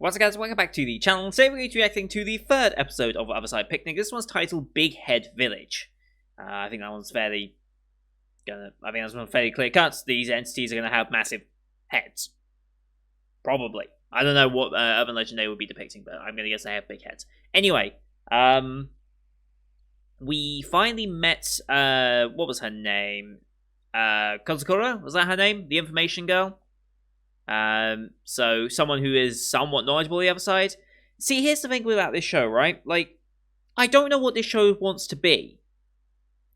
Once again, guys, welcome back to the channel. Today we're going to be reacting to the third episode of Otherside Picnic. This one's titled Big Head Village. I think that one's fairly clear cut. These entities are gonna have massive heads. Probably. I don't know what urban legend they would be depicting, but I'm gonna guess they have big heads. Anyway, we finally met what was her name? Kozukura? Was that her name? The information girl? So someone who is somewhat knowledgeable on the other side. See, here's the thing about this show, right? Like, I don't know what this show wants to be.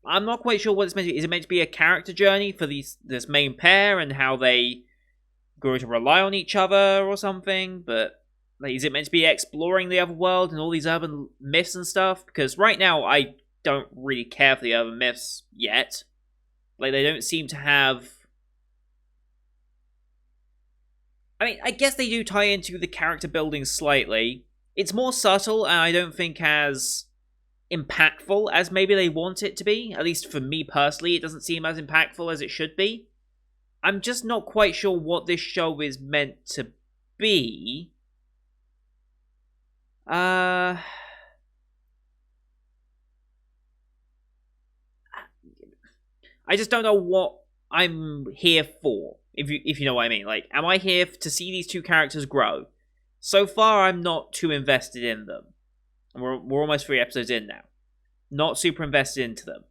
I'm not quite sure what it's meant to be. Is it meant to be a character journey for this main pair and how they grow to rely on each other or something? But like, is it meant to be exploring the other world and all these urban myths and stuff? Because right now, I don't really care for the urban myths yet. Like, they don't seem to have... I mean, I guess they do tie into the character building slightly. It's more subtle, and I don't think as impactful as maybe they want it to be. At least for me personally, it doesn't seem as impactful as it should be. I'm just not quite sure what this show is meant to be. I just don't know what I'm here for. If you know what I mean. Like, am I here to see these two characters grow? So far, I'm not too invested in them. We're almost 3 episodes in now. Not super invested into them.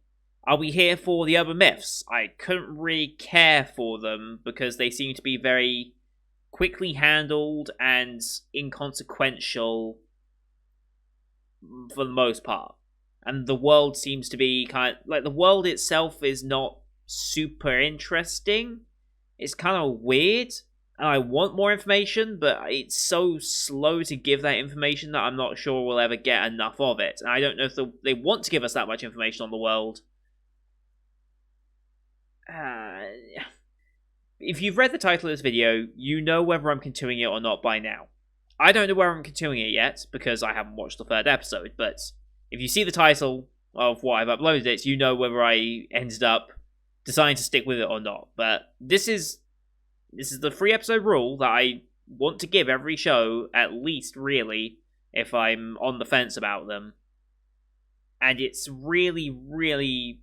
Are we here for the other myths? I couldn't really care for them because they seem to be very quickly handled and inconsequential for the most part. And the world seems to be kind of... like, the world itself is not super interesting. It's kind of weird, and I want more information, but it's so slow to give that information that I'm not sure we'll ever get enough of it. And I don't know if they want to give us that much information on the world. If you've read the title of this video, you know whether I'm continuing it or not by now. I don't know whether I'm continuing it yet, because I haven't watched the 3rd episode, but if you see the title of what I've uploaded it, you know whether I ended up deciding to stick with it or not. But this is the 3-episode rule that I want to give every show, at least, really, if I'm on the fence about them. And it's really, really...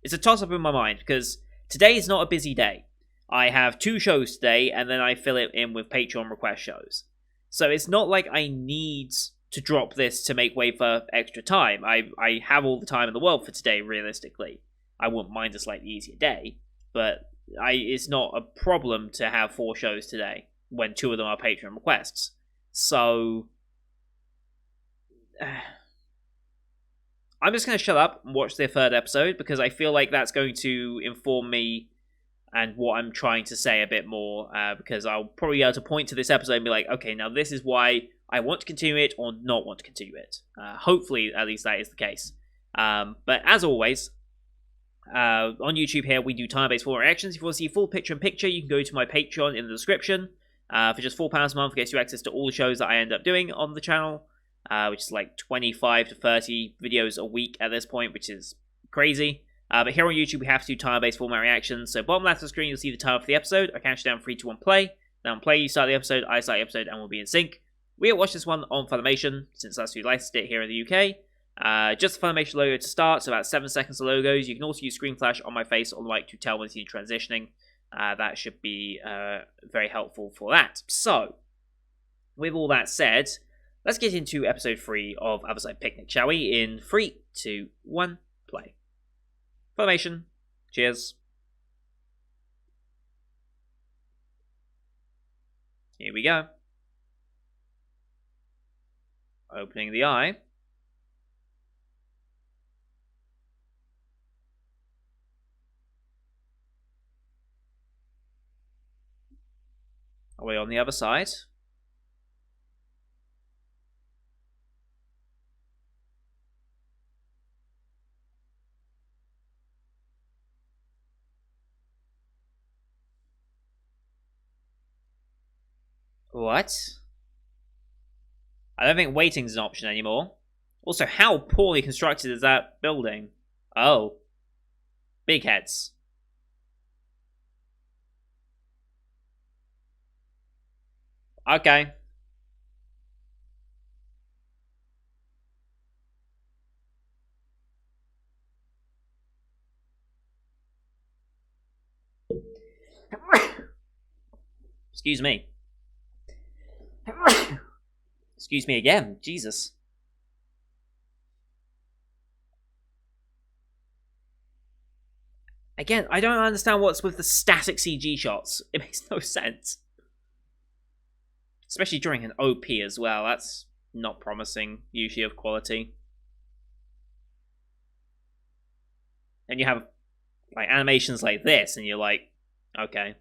it's a toss-up in my mind, because today is not a busy day. I have 2 shows today, and then I fill it in with Patreon request shows. So it's not like I need to drop this to make way for extra time. I have all the time in the world for today, realistically. I wouldn't mind a slightly easier day, but it's not a problem to have 4 shows today, when 2 of them are Patreon requests. So... I'm just going to shut up and watch the 3rd episode, because I feel like that's going to inform me and what I'm trying to say a bit more, because I'll probably be able to point to this episode and be like, okay, now this is why I want to continue it or not want to continue it. Hopefully, at least that is the case. But as always... on YouTube here, we do time-based full reactions. If you want to see full picture-in-picture, you can go to my Patreon in the description. For just £4 a month, it gets you access to all the shows that I end up doing on the channel, which is like 25 to 30 videos a week at this point, which is crazy. But here on YouTube, we have to do time-based format reactions. So bottom left of the screen, you'll see the title for the episode. I count you down 3, 2, 1, play. Then on play, you start the episode, I start the episode, and we'll be in sync. We watch this one on Funimation, since that's who licensed it here in the UK. Just the Funimation logo to start, so about 7 seconds of logos. You can also use screen flash on my face on the mic to tell when it's transitioning. That should be very helpful for that. So, with all that said, let's get into episode 3 of Otherside Picnic, shall we? In 3, 2, 1, play. Funimation, cheers. Here we go. Opening the eye. Are we on the other side? What? I don't think waiting's an option anymore. Also, how poorly constructed is that building? Oh. Big heads. Okay. Excuse me. Excuse me again. Jesus. Again, I don't understand what's with the static CG shots. It makes no sense. Especially during an OP as well. That's not promising, usually, of quality. And you have like animations like this, and you're like, okay.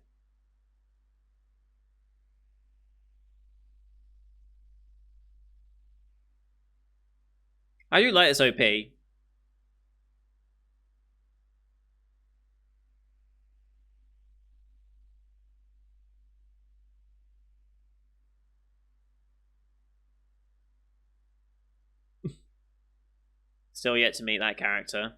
I do like this OP. Still yet to meet that character.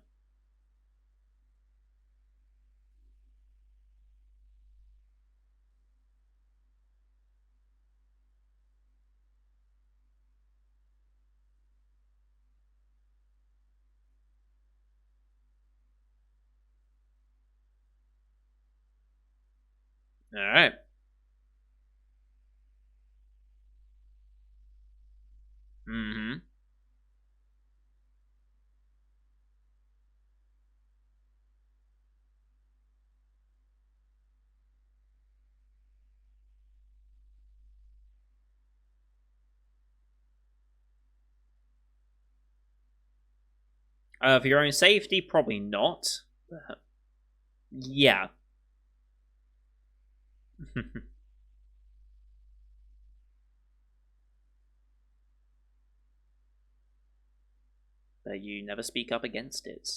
Alright. Mm-hmm. For your own safety, probably not. But yeah. But you never speak up against it.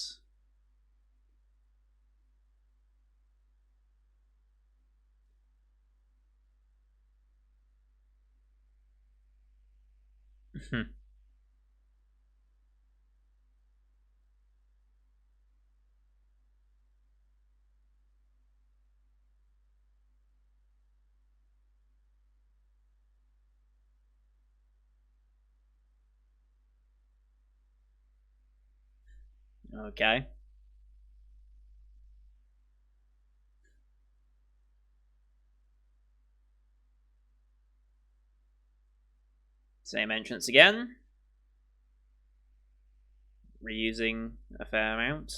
Okay. Same entrance again. Reusing a fair amount.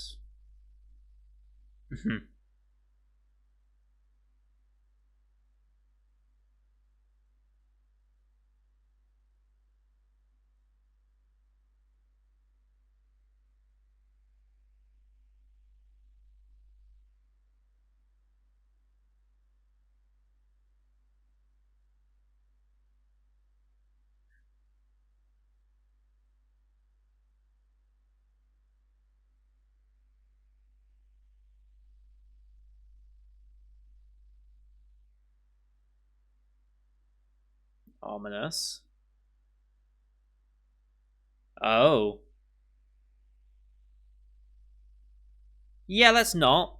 Ominous. Oh. Yeah, let's not.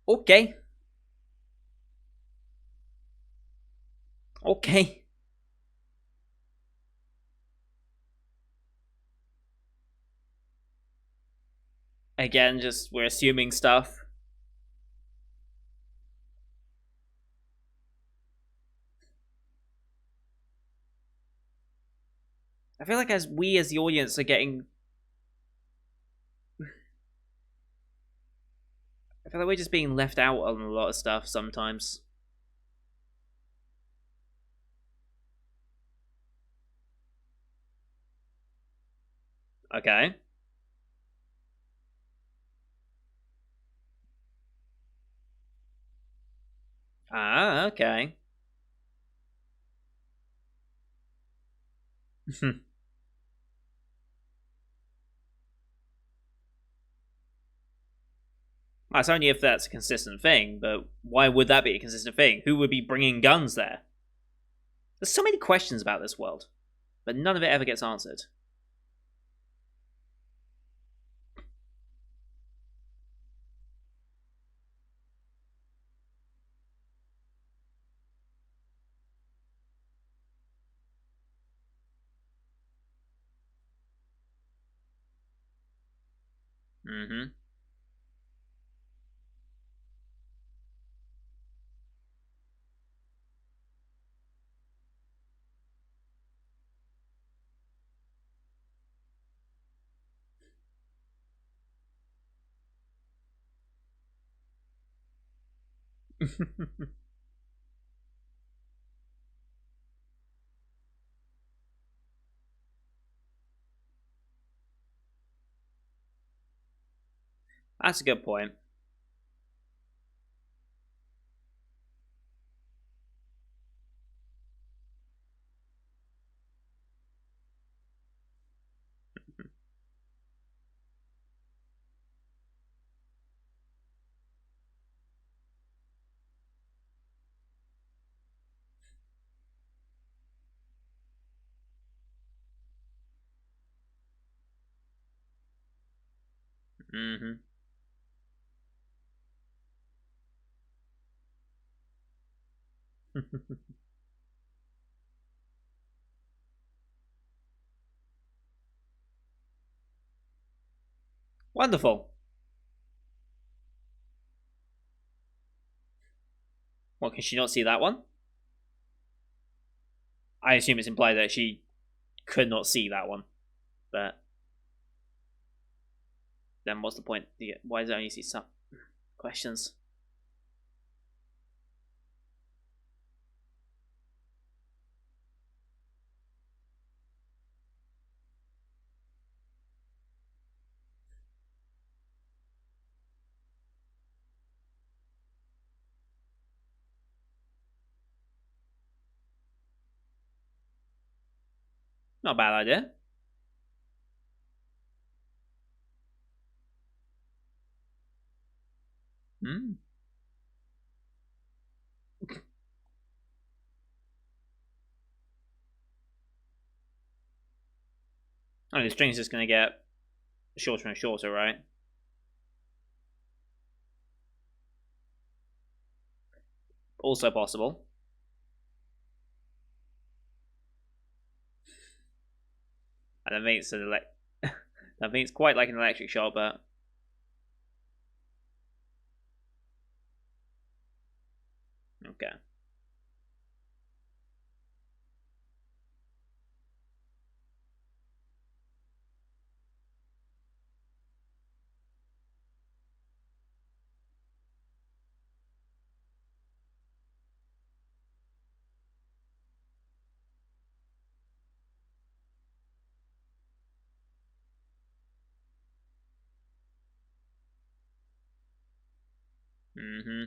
Okay. Okay. Again, just we're assuming stuff. I feel like as we as the audience are getting, I feel like we're just being left out on a lot of stuff sometimes. Okay. Ah, okay. That's only if that's a consistent thing, but why would that be a consistent thing? Who would be bringing guns there? There's so many questions about this world, but none of it ever gets answered. Mm-hmm. That's a good point. Mm-hmm. Wonderful. What, can she not see that one? I assume it's implied that she could not see that one. But then what's the point? Why does it only see some questions? Not a bad idea. Hmm. I mean, the string's just going to get shorter and shorter, right? Also possible. And I think it's I think it's quite like an electric shock, but okay. Mm-hmm.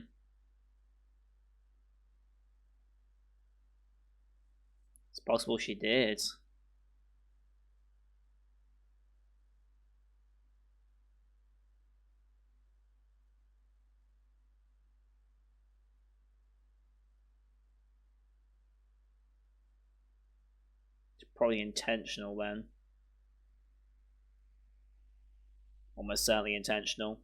It's possible she did. It's probably intentional then. Almost certainly intentional.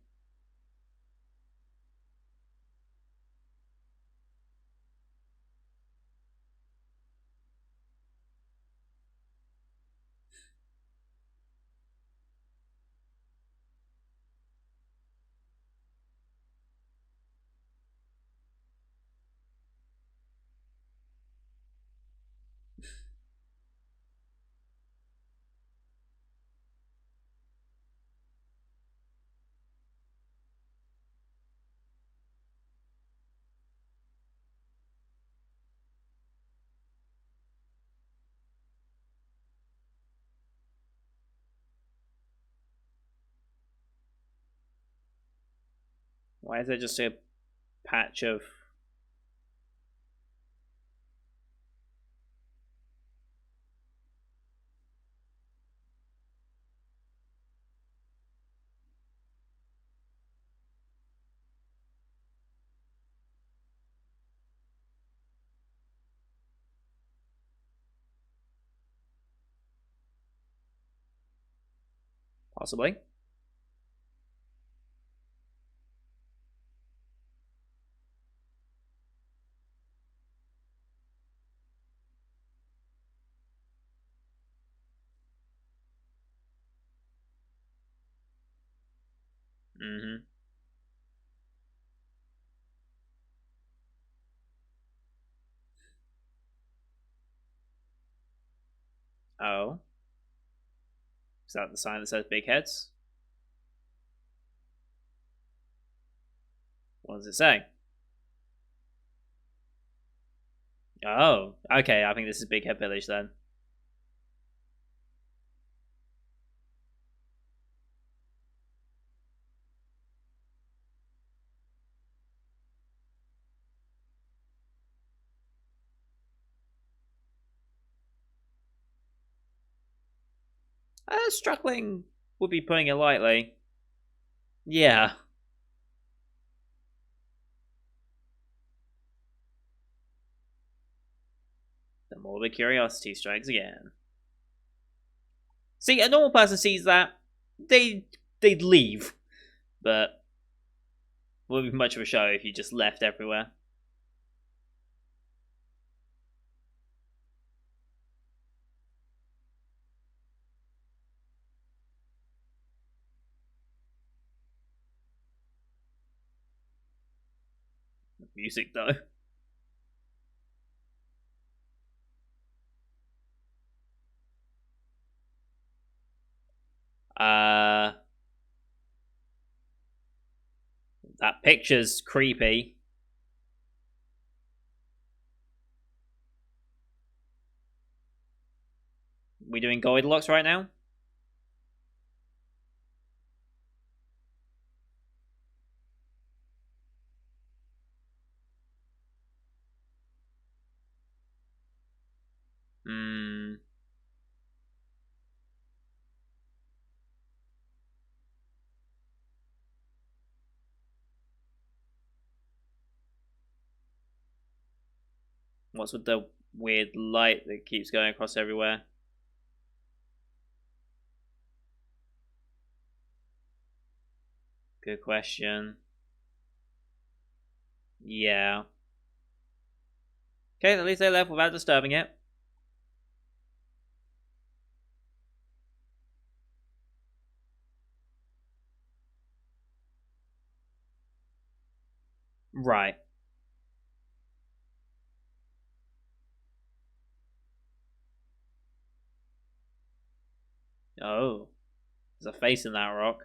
Why is there just a patch of possibly? Mm-hmm. Oh, is that the sign that says big heads? What does it say? Oh, okay. I think this is Big Head Village then. Struggling would be putting it lightly. Yeah. The morbid curiosity strikes again. See, a normal person sees that, they'd leave, but it wouldn't be much of a show if you just left everywhere. Music though. Uh, that picture's creepy. We doing Goldilocks right now? Hmm. What's with the weird light that keeps going across everywhere? Good question. Yeah. Okay, at least they left without disturbing it. Right. Oh, there's a face in that rock.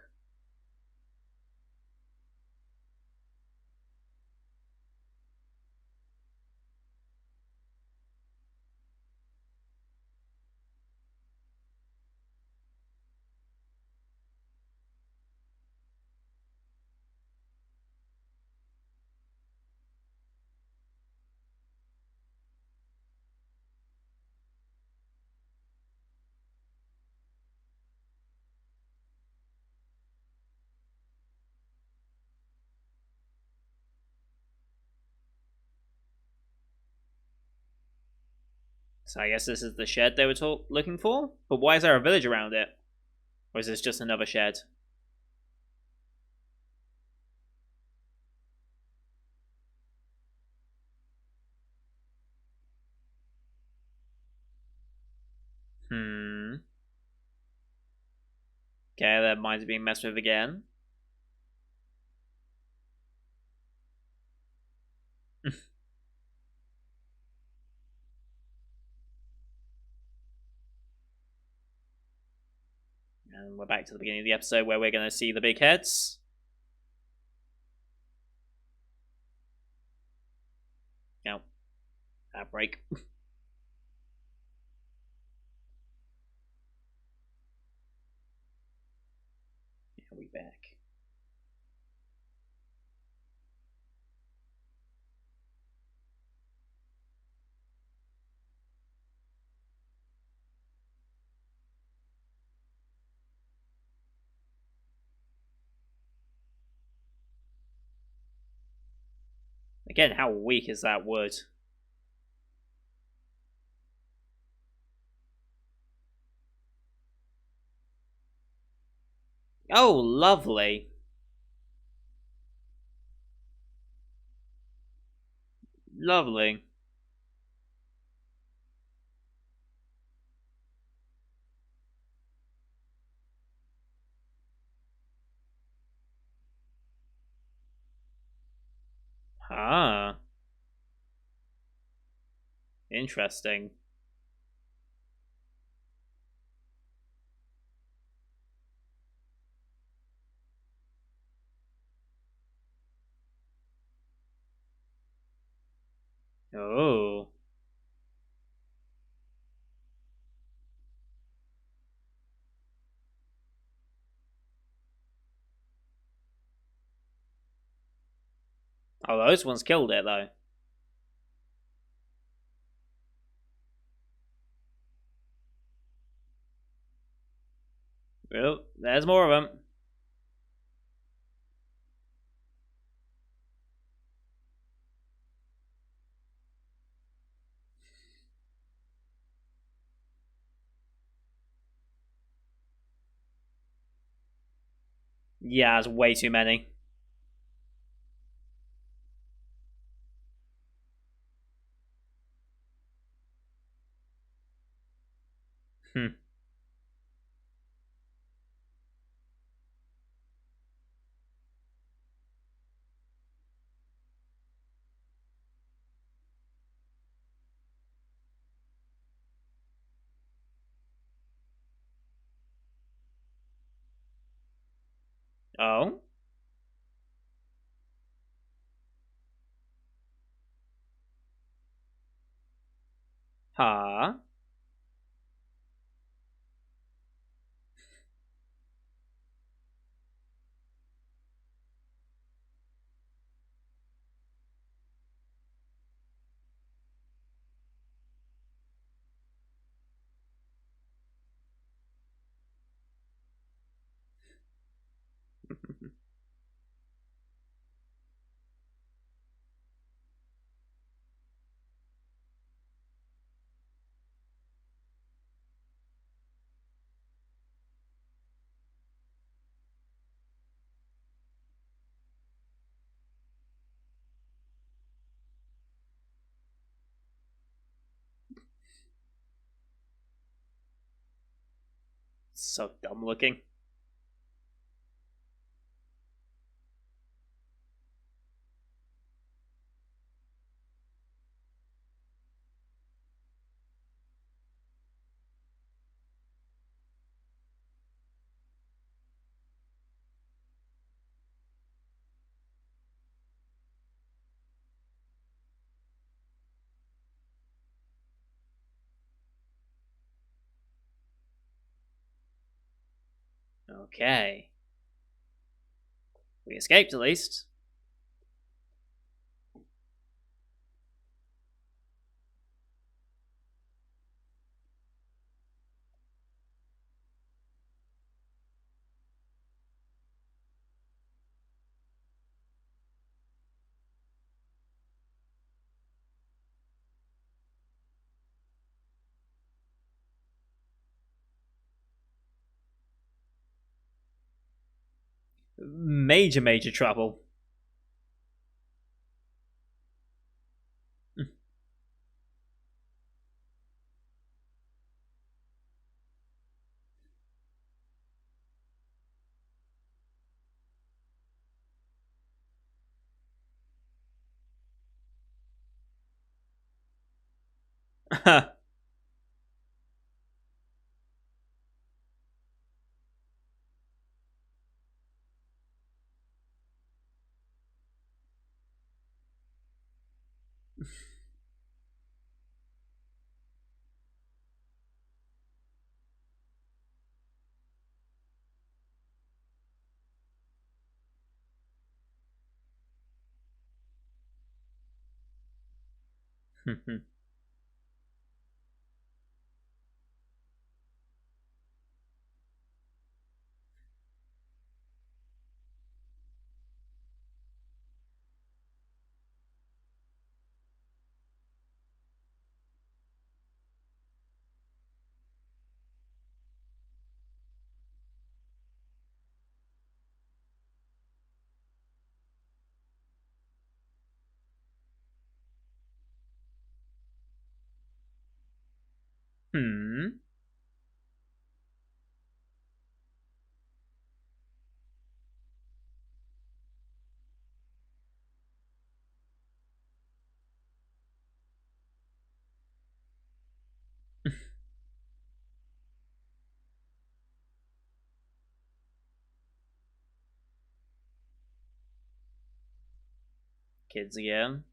So I guess this is the shed they were looking for? But why is there a village around it? Or is this just another shed? Hmm. Okay, their minds are being messed with again. And we're back to the beginning of the episode where we're going to see the big heads. Now, outbreak. Are we back? Again, how weak is that wood? Oh, lovely. Lovely. Interesting. Oh. Oh, those ones killed it, though. Well, there's more of them. Yeah, there's way too many. Hmm. Oh? Huh? So dumb looking. Okay. We escaped at least. Major, major trouble. Hmm. kids again.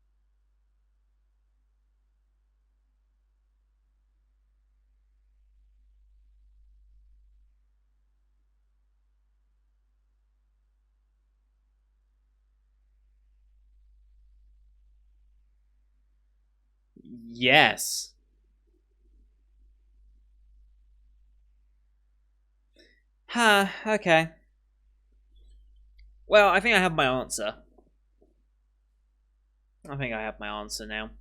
Yes. Huh, okay. Well, I think I have my answer. I think I have my answer now.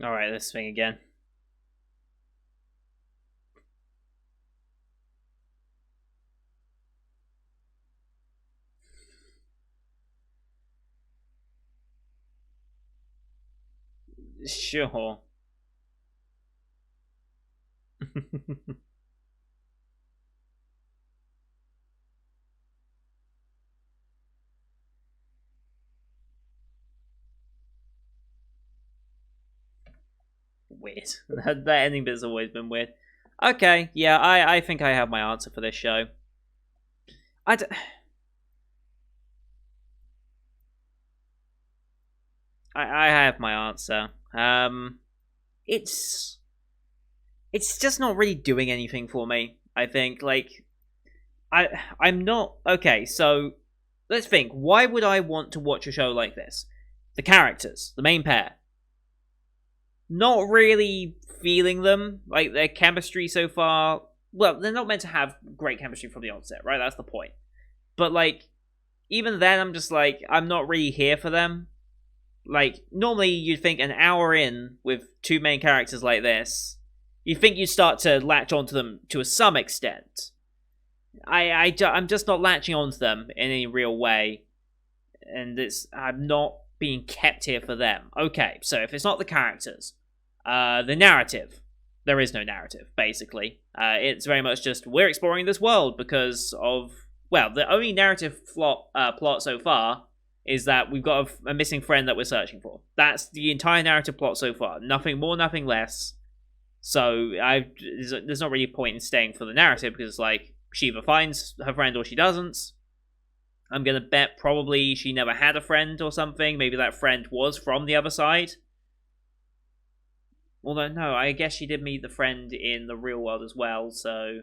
Alright, this thing again. Sure. Weird. That ending bit's always been weird. Okay, yeah, I think I have my answer for this show. I have my answer. It's just not really doing anything for me. I think I'm not okay. So let's think. Why would I want to watch a show like this? The characters, the main pair, not really feeling them. Like their chemistry so far. Well, they're not meant to have great chemistry from the onset, right? That's the point. But even then, I'm just I'm not really here for them. Normally you'd think an hour in with two main characters like this, you think you'd start to latch onto them to some extent. I'm just not latching onto them in any real way, and I'm not being kept here for them. Okay, so if it's not the characters, the narrative, there is no narrative, basically. It's very much just, we're exploring this world because of, well, the only narrative plot so far is that we've got a missing friend that we're searching for. That's the entire narrative plot so far. Nothing more, nothing less. So there's not really a point in staying for the narrative, because she either finds her friend or she doesn't. I'm gonna bet probably she never had a friend or something. Maybe that friend was from the other side. Although, no, I guess she did meet the friend in the real world as well, so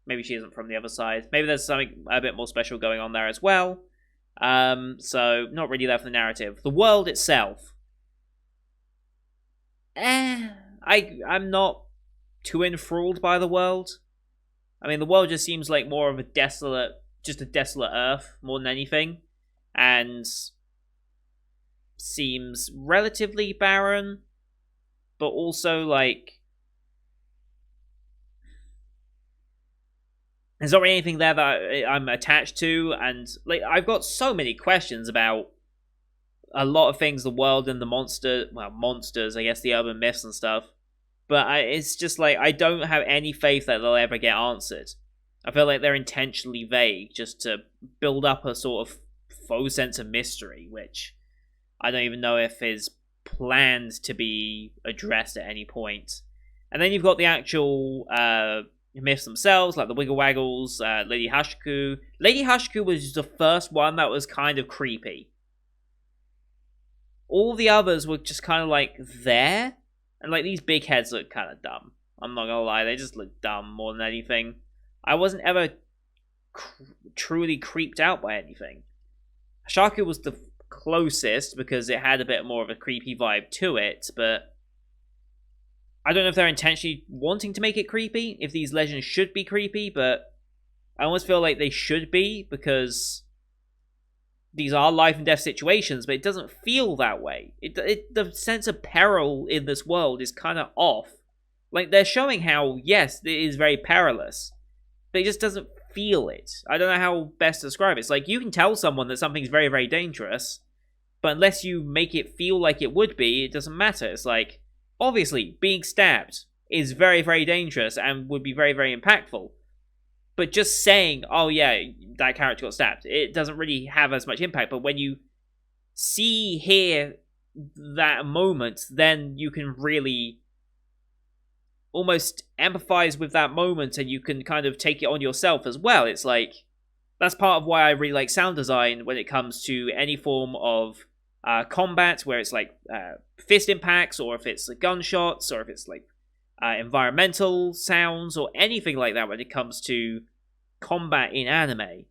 maybe she isn't from the other side. Maybe there's something a bit more special going on there as well. So not really there for the narrative. The world itself, I'm not too enthralled by the world. I mean, the world just seems like more of a desolate Earth more than anything, and seems relatively barren, but also there's not really anything there that I'm attached to, and I've got so many questions about a lot of things, the world and the monsters, I guess, the urban myths and stuff. But it's just I don't have any faith that they'll ever get answered. I feel like they're intentionally vague just to build up a sort of faux sense of mystery, which I don't even know if is planned to be addressed at any point. And then you've got the actual myths themselves, like the Wiggle Waggles, Lady Hashiku. Lady Hashiku was the first one that was kind of creepy. All the others were just kind of like there, and like these big heads look kind of dumb. I'm not gonna lie, they just look dumb more than anything. I wasn't ever truly creeped out by anything. Hashaku was the closest because it had a bit more of a creepy vibe to it, but I don't know if they're intentionally wanting to make it creepy, if these legends should be creepy, but I almost feel like they should be because these are life and death situations, but it doesn't feel that way. The sense of peril in this world is kind of off. Like, they're showing how, yes, it is very perilous, but it just doesn't feel it. I don't know how best to describe it. It's like, you can tell someone that something's very, very dangerous, but unless you make it feel like it would be, it doesn't matter. It's like, obviously, being stabbed is very, very dangerous and would be very, very impactful. But just saying, oh yeah, that character got stabbed, it doesn't really have as much impact. But when you hear that moment, then you can really almost empathize with that moment, and you can kind of take it on yourself as well. It's like, that's part of why I really like sound design when it comes to any form of combat, where it's like fist impacts, or if it's gunshots, or if it's like environmental sounds, or anything like that when it comes to combat in anime.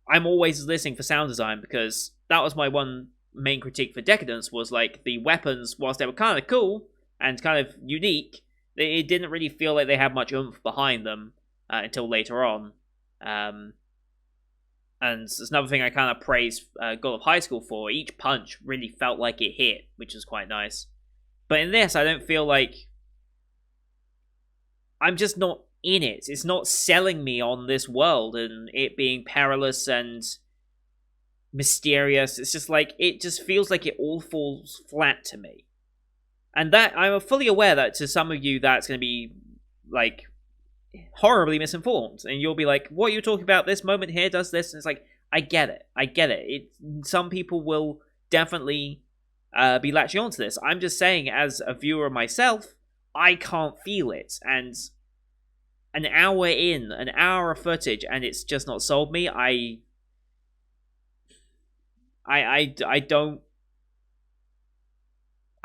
I'm always listening for sound design, because that was my one main critique for Decadence, was like the weapons, whilst they were kind of cool and kind of unique, it didn't really feel like they had much oomph behind them until later on. And there's another thing I kind of praise God of High School for. Each punch really felt like it hit, which was quite nice. But in this, I don't feel like I'm just not in it. It's not selling me on this world and it being perilous and mysterious. It's just like, it just feels like it all falls flat to me. And that, I'm fully aware that to some of you that's going to be, like, horribly misinformed. And you'll be like, what are you talking about? This moment here does this? And it's like, I get it. Some people will definitely be latching onto this. I'm just saying, as a viewer myself, I can't feel it. And an hour of footage, and it's just not sold me.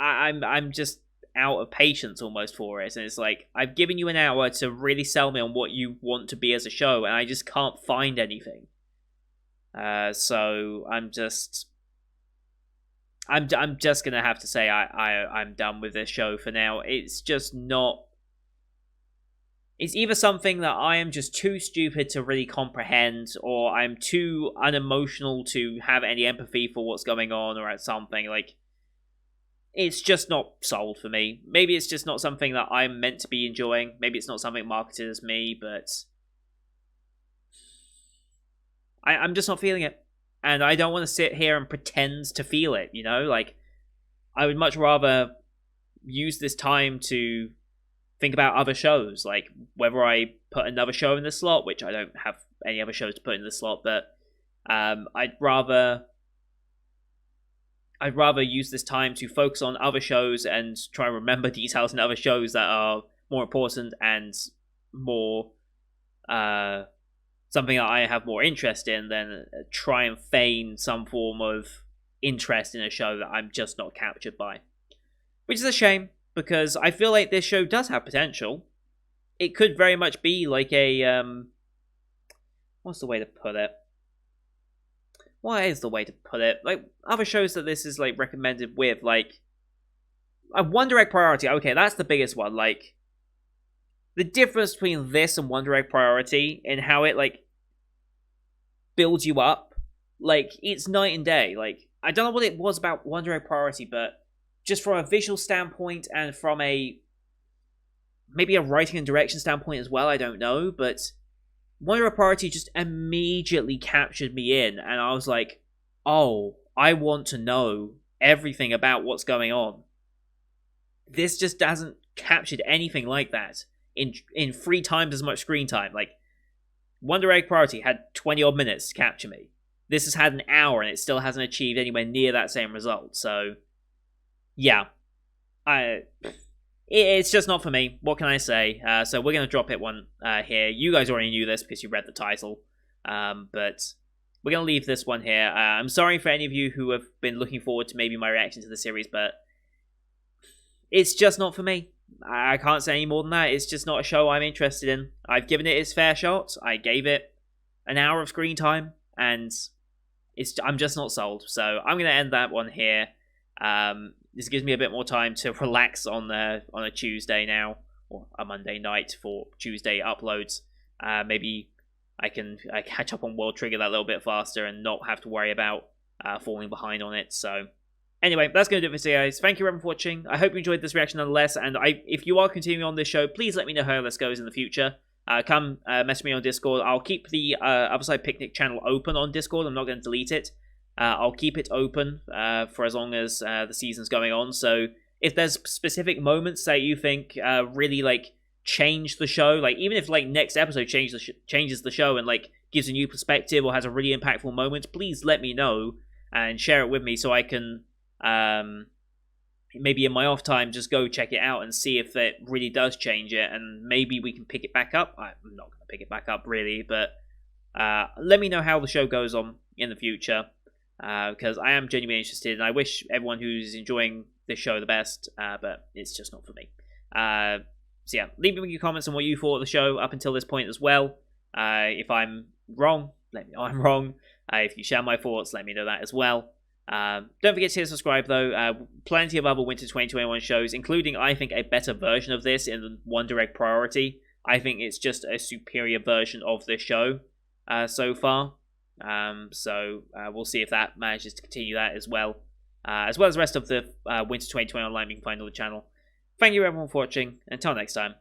I'm just out of patience almost for it, and it's like, I've given you an hour to really sell me on what you want to be as a show, and I just can't find anything. So I'm just gonna have to say I'm done with this show for now. It's just not. It's either something that I am just too stupid to really comprehend, or I'm too unemotional to have any empathy for what's going on, or at something like. It's just not sold for me. Maybe it's just not something that I'm meant to be enjoying. Maybe it's not something marketed as me, but I'm just not feeling it. And I don't want to sit here and pretend to feel it, you know? Like, I would much rather use this time to think about other shows, like whether I put another show in the slot, which I don't have any other shows to put in the slot, but I'd rather use this time to focus on other shows and try and remember details in other shows that are more important and more something that I have more interest in, than try and feign some form of interest in a show that I'm just not captured by. Which is a shame, because I feel like this show does have potential. It could very much be like a what's the way to put it? What is the way to put it? Like, other shows that this is, like, recommended with, like, One Direct Priority. Okay, that's the biggest one. Like, the difference between this and One Direct Priority and how it, like, builds you up, like, it's night and day. Like, I don't know what it was about One Direct Priority, but just from a visual standpoint and from maybe a writing and direction standpoint as well, I don't know, but One Direct Priority just immediately captured me in, and I was like, oh, I want to know everything about what's going on. This just hasn't captured anything like that in 3 times as much screen time. Like, One Direct Priority had 20 odd minutes to capture me. This has had an hour, and it still hasn't achieved anywhere near that same result. So, yeah. it's just not for me. What can I say? So we're going to drop it one here. You guys already knew this because you read the title. But we're going to leave this one here. I'm sorry for any of you who have been looking forward to maybe my reaction to the series, but it's just not for me. I can't say any more than that. It's just not a show I'm interested in. I've given it its fair shot. I gave it an hour of screen time, and I'm just not sold. So I'm going to end that one here. This gives me a bit more time to relax on a Tuesday now, or a Monday night for Tuesday uploads. Maybe I catch up on World Trigger that little bit faster and not have to worry about falling behind on it. So anyway, that's going to do it for today, guys. Thank you everyone for watching. I hope you enjoyed this reaction nonetheless, and if you are continuing on this show, please let me know how this goes in the future. Come message me on Discord. I'll keep the Otherside Picnic channel open on Discord. I'm not going to delete it. I'll keep it open for as long as the season's going on. So if there's specific moments that you think really like change the show, like even if like next episode changes the show and like gives a new perspective or has a really impactful moment, please let me know and share it with me so I can maybe in my off time just go check it out and see if it really does change it, and maybe we can pick it back up. I'm not going to pick it back up really, but let me know how the show goes on in the future. Because I am genuinely interested, and I wish everyone who's enjoying this show the best, but it's just not for me. So yeah, leave me your comments on what you thought of the show up until this point as well. If I'm wrong, let me know I'm wrong. If you share my thoughts, let me know that as well. Don't forget to hit subscribe though. Plenty of other Winter 2021 shows, including I think a better version of this in One Direct Priority. I think it's just a superior version of this show so far. So we'll see if that manages to continue that as well as the rest of the Winter 2020 online you can find on the channel. Thank you everyone for watching. Until next time,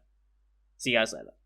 see you guys later.